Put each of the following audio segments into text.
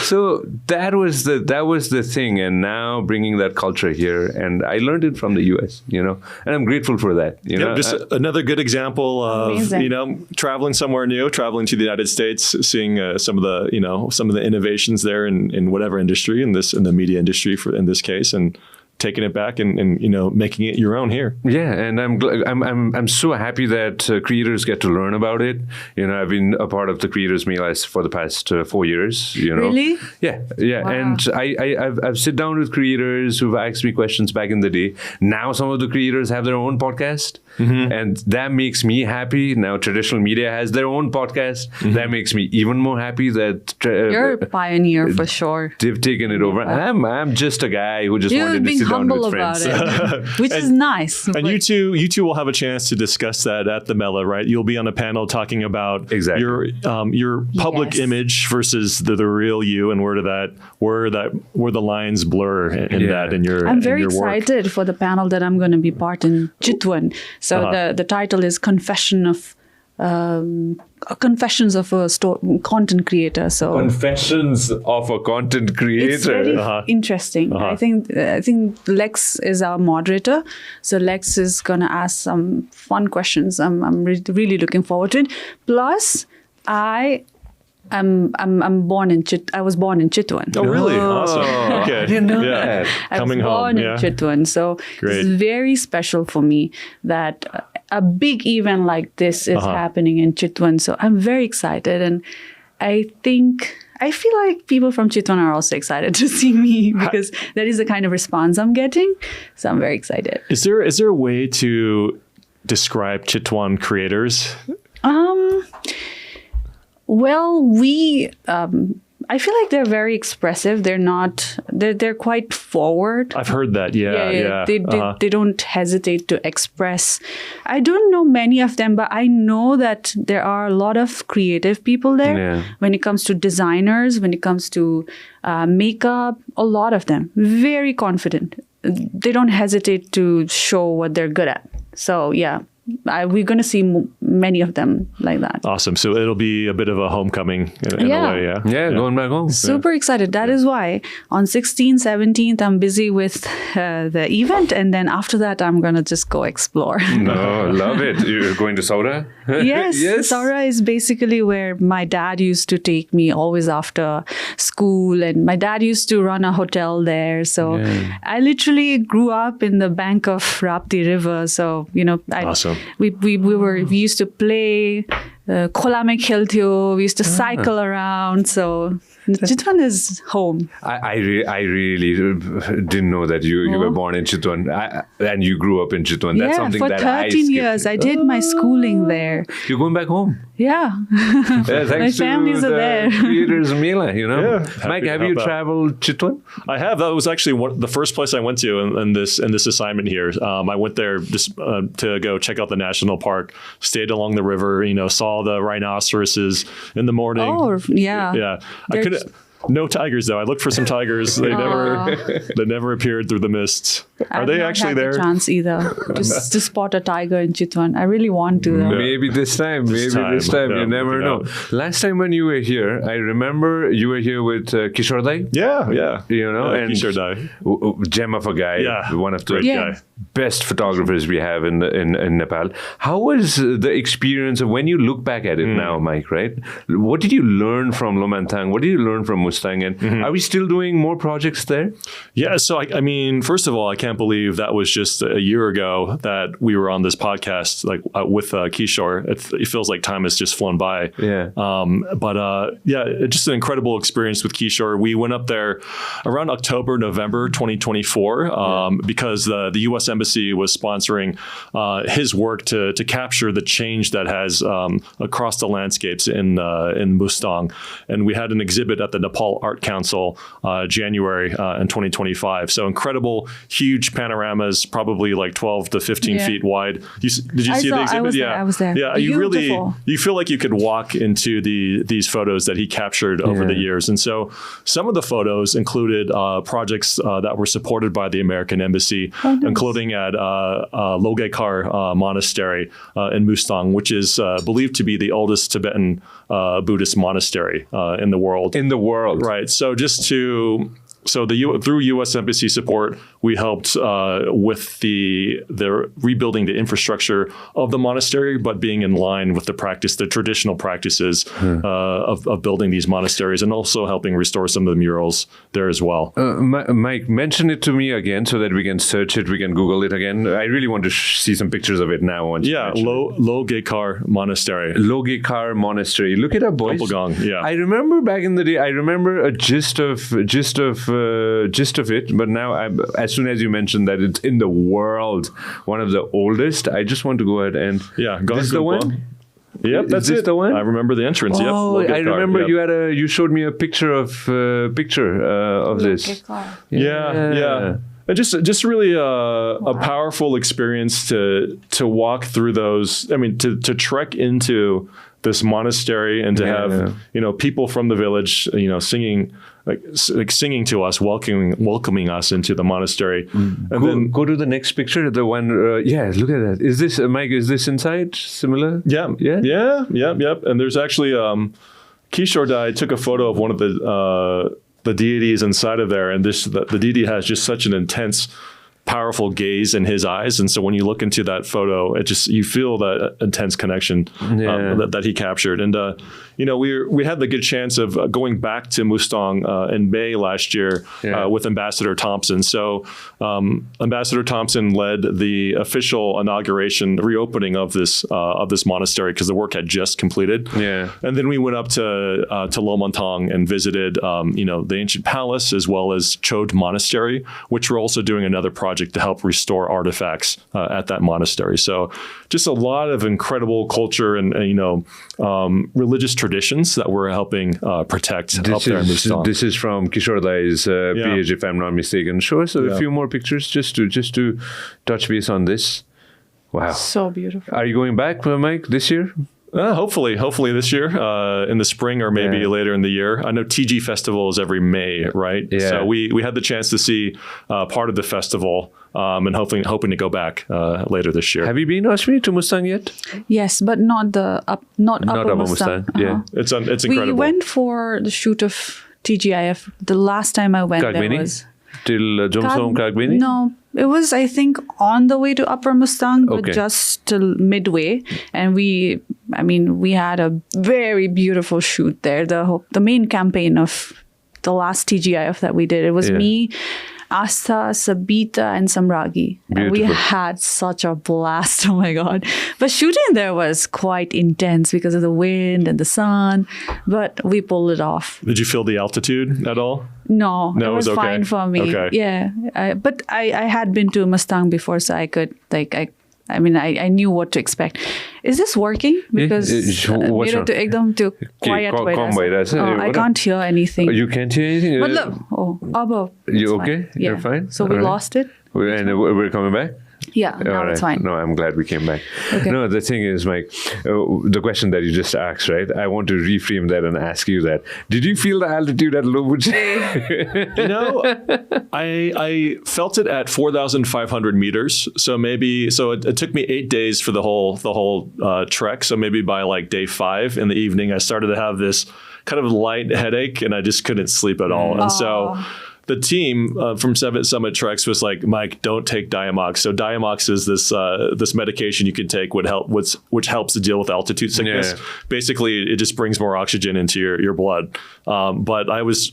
So that was the thing, and now bringing that culture here, and I learned it from the US, and I'm grateful for that. Just another good example of Amazing. Traveling somewhere new, traveling to the United States, seeing some of the innovations there in whatever industry, in the media industry in this case, and taking it back and making it your own here. Yeah, and I'm so happy that creators get to learn about it. I've been a part of the Creators Mela for the past 4 years. Really? Yeah. Wow. And I've sit down with creators who've asked me questions back in the day. Now some of the creators have their own podcast, and that makes me happy. Now traditional media has their own podcast. That makes me even more happy that You're a pioneer for sure. they've taken it over. I'm just a guy who just wanted to sit down with about friends. it, which is nice. And you two will have a chance to discuss that at the Mela, right? You'll be on a panel talking about your public image versus the real you, and where the lines blur in that in your. I'm very in your work. excited for the panel that I'm going to be part in Chitwan. So the title is Confessions of a content creator. So Confessions of a content creator. it's very interesting. I think Lex is our moderator, so Lex is gonna ask some fun questions. I'm really looking forward to it. Plus, I was born in Chitwan. Oh, really? Awesome. Okay. I didn't know that. I Coming was born home. in Chitwan, so Great. it's very special for me that a big event like this is happening in Chitwan. So I'm very excited, and I feel like people from Chitwan are also excited to see me because that is the kind of response I'm getting. So I'm very excited. Is there a way to describe Chitwan creators? Well, I feel like they're very expressive. They're quite forward. I've heard that. Yeah. They don't hesitate to express. I don't know many of them, but I know that there are a lot of creative people there. Yeah. When it comes to designers, when it comes to makeup, a lot of them. Very confident. They don't hesitate to show what they're good at. So yeah. We're going to see many of them like that. Awesome. So it'll be a bit of a homecoming in a way, yeah? Yeah, going back home. Super excited. That is why on 16th, 17th, I'm busy with the event. And then after that, I'm going to just go explore. No, love it. You're going to Saura? Yes. Saura is basically where my dad used to take me always after school. And my dad used to run a hotel there. So I literally grew up in the bank of Rapti River. So, Awesome. We used to play Kholame khelthyo. We used to cycle around. So Chitwan is home. I really didn't know that you were born in Chitwan and you grew up in Chitwan. That's something for that 13 years. I did my schooling there. You're going back home. Yeah. My families are there. Creators Mela, Yeah, Mike, have you traveled Chitwan? I have. That was actually the first place I went to in this assignment here. I went there just to go check out the national park, stayed along the river, saw the rhinoceroses in the morning. Oh, yeah. Yeah. I couldn't. No tigers though. I looked for some tigers. They never appeared through the mist. Are they actually there? I haven't had the chance either to spot a tiger in Chitwan. I really want to though. Maybe this time. Yeah, You never know. Last time when you were here, I remember you were here with Kishore Dai. Yeah. And Kishore Dai. Gem of a guy. Yeah. One of the guy. best photographers we have in Nepal. How was the experience of when you look back at it now, Mike, right? What did you learn from Lomantang? What did you learn from Mustang? And are we still doing more projects there? Yeah. So, I mean, first of all, I can't believe that was just a year ago that we were on this podcast with Kishore. It feels like time has just flown by. Yeah. Just an incredible experience with Kishore. We went up there around October, November 2024 because the U.S. Embassy was sponsoring his work to capture the change that has across the landscapes in Mustang. And we had an exhibit at the Nepal Art Council January in 2025. So incredible, huge panoramas, probably like 12 to 15 feet wide. Did you see the exhibit? I was there. Yeah, you feel like you could walk into these photos that he captured over the years. And so some of the photos included projects that were supported by the American Embassy, including at Logekar Monastery in Mustang, which is believed to be the oldest Tibetan Buddhist monastery in the world. world. Right. So through U.S. Embassy support, we helped with the rebuilding the infrastructure of the monastery, but being in line with the traditional practices of building these monasteries, and also helping restore some of the murals there as well. Mike, mention it to me again so that we can search it, we can Google it again. I really want to see some pictures of it now. Logekar Monastery. Logekar Monastery. Look it up, boys. Yeah. I remember back in the day. I remember a gist of it, but now as soon as you mentioned that it's in the world, one of the oldest, I just want to go ahead and this is the one. Yep, that's it. The one? I remember the entrance. Oh, yep. I remember you showed me a picture of this. Yeah. And just really a powerful experience to walk through those. I mean, to trek into this monastery and to have people from the village singing singing to us, welcoming us into the monastery. And then go to the next picture, the one. Look at that. Is this Mike? Is this inside similar? Yeah. And there's actually Kishore Dai took a photo of one of the deities inside of there, and the deity has just such an intense, powerful gaze in his eyes, and so when you look into that photo, you feel that intense connection that he captured. And we had the good chance of going back to Mustang in May last year with Ambassador Thompson. So Ambassador Thompson led the official inauguration, reopening of this monastery, because the work had just completed. And then we went up to Lomontong and visited the ancient palace as well as Chod Monastery, which we're also doing another project to help restore artifacts at that monastery. So just a lot of incredible culture and religious traditions that we're helping protect up there in Mustang. This is from Kishore Dai's page, if I'm not mistaken. Show us a few more pictures just to touch base on this. Wow. So beautiful. Are you going back, Mike, this year? Hopefully this year, in the spring or maybe later in the year. I know TG Festival is every May, right? Yeah. So we had the chance to see part of the festival, and hoping to go back later this year. Have you been, Asmi, to Mustang yet? Yes, but not Upper Mustang. Yeah, it's incredible. We went for the shoot of TGIF. The last time I went there was till Jomsom Kagbini? No, it was, I think, on the way to Upper Mustang, but just till midway. And we had a very beautiful shoot there. The main campaign of the last TGIF that we did, it was me, Asta, Sabita, and Samragi. And we had such a blast. Oh my God. But shooting there was quite intense because of the wind and the sun, but we pulled it off. Did you feel the altitude at all? No, it was okay. fine for me. Okay. Yeah. But I had been to Mustang before, so I could, I knew what to expect. Is this working? Because quiet. I can't hear anything. You can't hear anything? But look, above. You okay? Fine. Yeah. You're fine? So we lost it? And we're coming back? Yeah, now it's fine. No, I'm glad we came back. Okay. No, the thing is, Mike, the question that you just asked, right? I want to reframe that and ask you that. Did you feel the altitude at Lobuche? I felt it at 4,500 meters. So it took me 8 days for the whole trek. So maybe by like day 5 in the evening, I started to have this kind of light headache, and I just couldn't sleep at all. And so the team from Summit Treks was like, Mike, don't take Diamox. So Diamox is this medication you can take which helps to deal with altitude sickness. Yeah. Basically, it just brings more oxygen into your blood. But I was,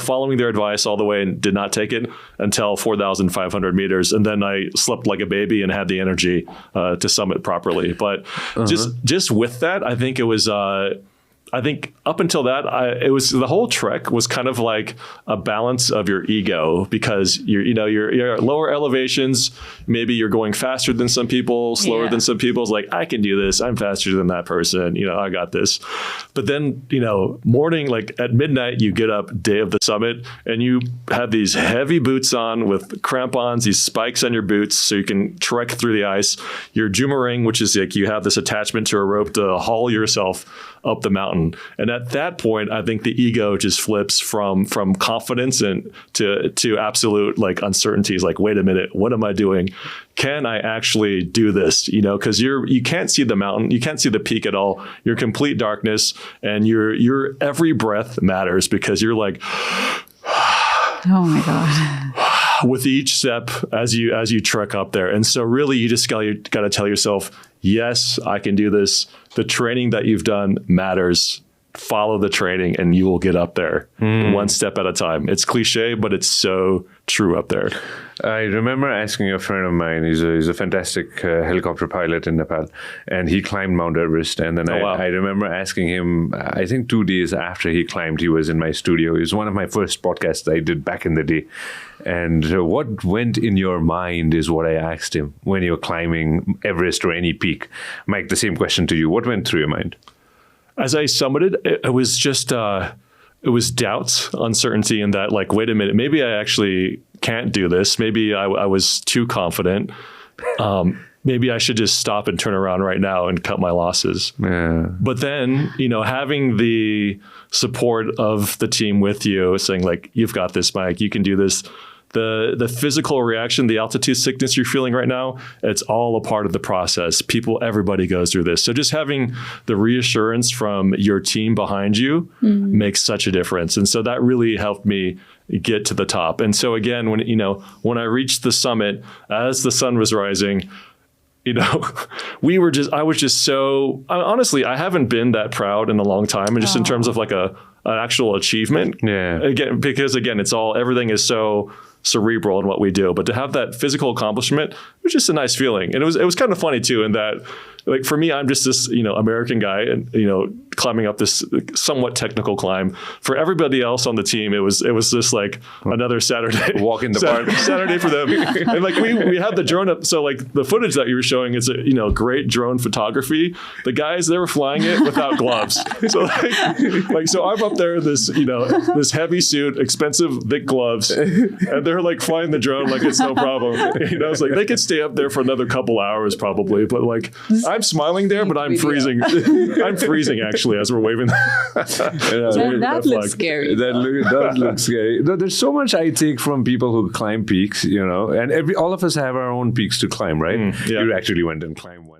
following their advice all the way and did not take it until 4,500 meters. And then I slept like a baby and had the energy to summit properly. But just with that, I think it was... I think up until that, the whole trek was kind of like a balance of your ego, because you're at lower elevations. Maybe you're going faster than some people, slower than some people. It's like, I can do this. I'm faster than that person. I got this. But then, morning, like at midnight, you get up day of the summit and you have these heavy boots on with crampons, these spikes on your boots so you can trek through the ice. Your Jumerang, which is like you have this attachment to a rope to haul yourself up the mountain. mountain. And at that point, I think the ego just flips from confidence and to absolute like uncertainties. Like, wait a minute, what am I doing? Can I actually do this? You know, because you can't see the mountain, you can't see the peak at all. You're complete darkness, and your every breath matters because you're like, oh my God. with each step as you trek up there. And so really you just got to tell yourself, yes, I can do this. The training that you've done matters. Follow the training and you will get up there one step at a time. It's cliche, but it's so true up there. I remember asking a friend of mine, he's a fantastic helicopter pilot in Nepal, and he climbed Mount Everest. And then I remember asking him, I think 2 days after he climbed, he was in my studio. It was one of my first podcasts I did back in the day. And what went in your mind is what I asked him when you're climbing Everest or any peak. Mike, the same question to you. What went through your mind? As I summited, it was just, it was doubts, uncertainty, and that like, wait a minute, maybe I actually can't do this. Maybe I was too confident. Maybe I should just stop and turn around right now and cut my losses. Yeah. But then, you know, having the support of the team with you saying like, you've got this, Mike, you can do this. The physical reaction, the altitude sickness you're feeling right now, it's all a part of the process. Everybody goes through this. So just having the reassurance from your team behind you makes such a difference. And so that really helped me get to the top. And so again, when I reached the summit, as the sun was rising, you know, I was just so, honestly, I haven't been that proud in a long time. And just in terms of like an actual achievement. Yeah. Because everything is so cerebral in what we do, but to have that physical accomplishment was just a nice feeling. And it was kind of funny too, in that like for me, I'm just this, American guy and, climbing up this somewhat technical climb. For everybody else on the team, it was just like another Saturday. Walk in the park. Saturday for them. And like we had the drone up. So like the footage that you were showing is, great drone photography. The guys, they were flying it without gloves. So so I'm up there in this, this heavy suit, expensive, thick gloves, and they're like flying the drone like it's no problem. It's like they could stay up there for another couple hours probably, but like I'm smiling there, but I'm freezing. I'm freezing actually as we're waving. That looks scary. That does look scary. There's so much I take from people who climb peaks, and all of us have our own peaks to climb, right? Yeah. You actually went and climbed one.